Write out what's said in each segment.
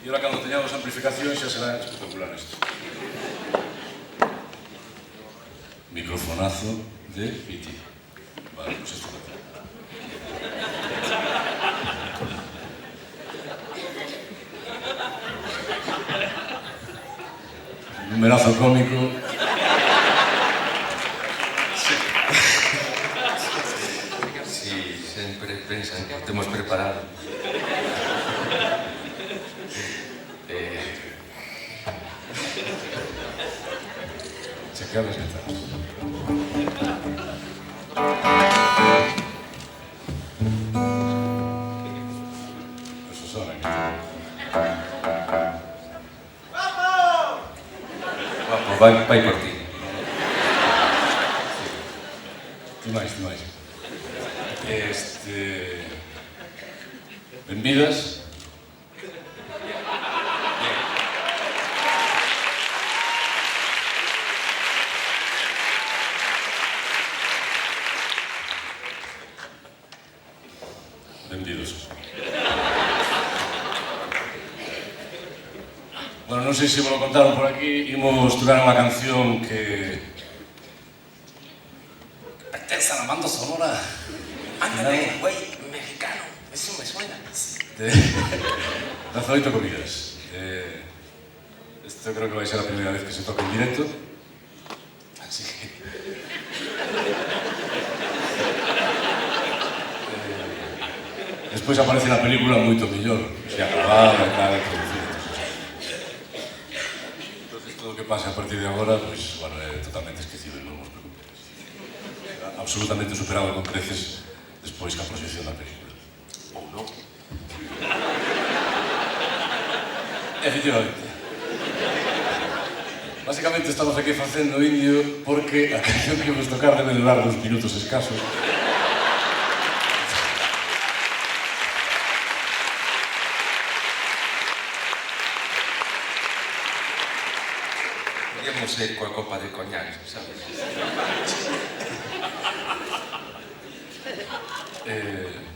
E ora, cando teñamos amplificación, xa será espectacular isto. Microfonazo de Piti. Vale, pues esto lo tengo. Numerazo cómico. Si sempre pensan que o temos preparado. Chequear las ventanas. Eso son aquí. Guapo, vai por ti. Ti máis. Benvidas. Benvidos. Bueno, non sei se vos lo contaron por aquí, imos tocar unha canción que pertence a la banda sonora. Ándale, güey, mexicano. Eso me suena. De Las 8 comidas. Esto creo que vai ser a primeira vez que se toca en directo. Así que... Despois aparece na película moito mellor. Se acabada e tal, entonces todo o que pase a partir de agora, pois, bueno, é totalmente esquecido, non vos preocupéis. Absolutamente superado con creces despois que a proxección da película. Ou non. Efectivamente. Básicamente estamos aquí facendo indio porque a canción que vos tocar debe durar 2 minutos escasos. Podíamos ir coa copa de coñac, sabes?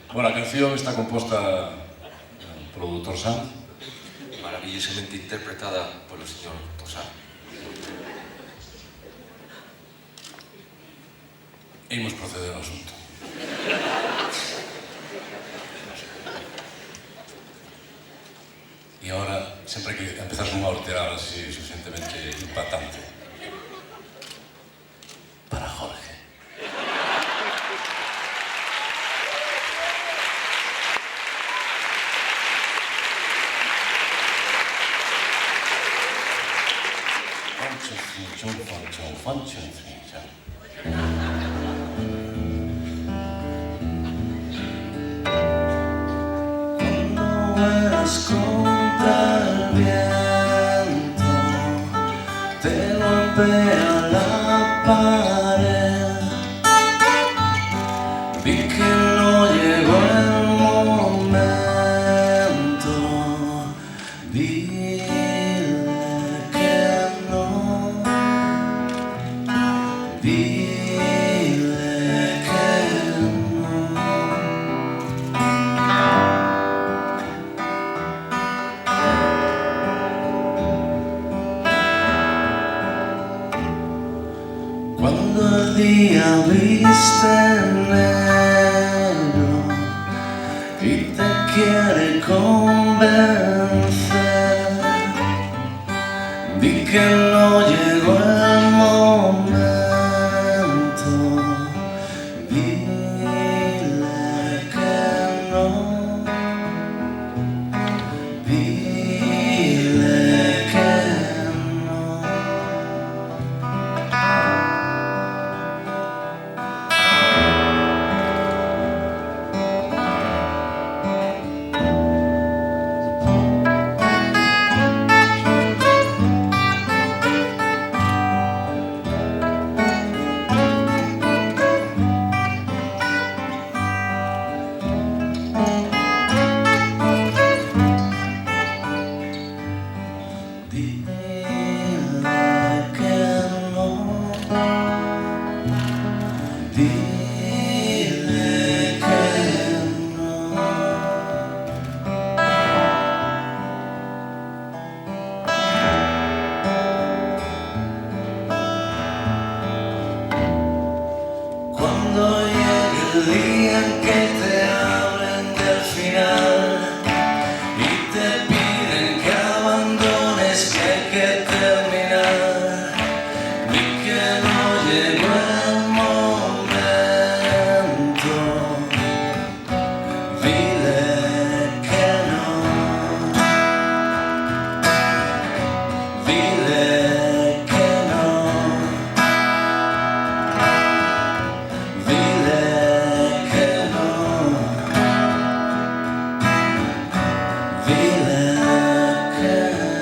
Bueno, a canción está composta polo Dr. Sanz. Maravillosamente interpretada polo señor Tosar. E imos proceder ao asunto. E agora, sempre hai que empezar con unha horteada así suficientemente impactante. Para Jorge. Vuelas contra el viento, te golpea la pared. Vi que no llegó el momento, dile que no, dile que no. Cuando el día viste negro y te quiere convencer, di que no llegó el momento, dile que no, dile que no. dicen que te hablen del final y te piden que abandones, que hay que terminar y que no llegó el momento. Dile que no, dile que no, dile que no, dile que no.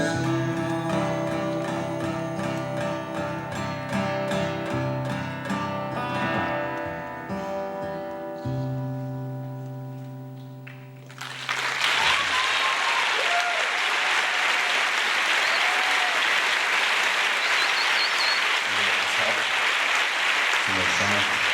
Conversamos.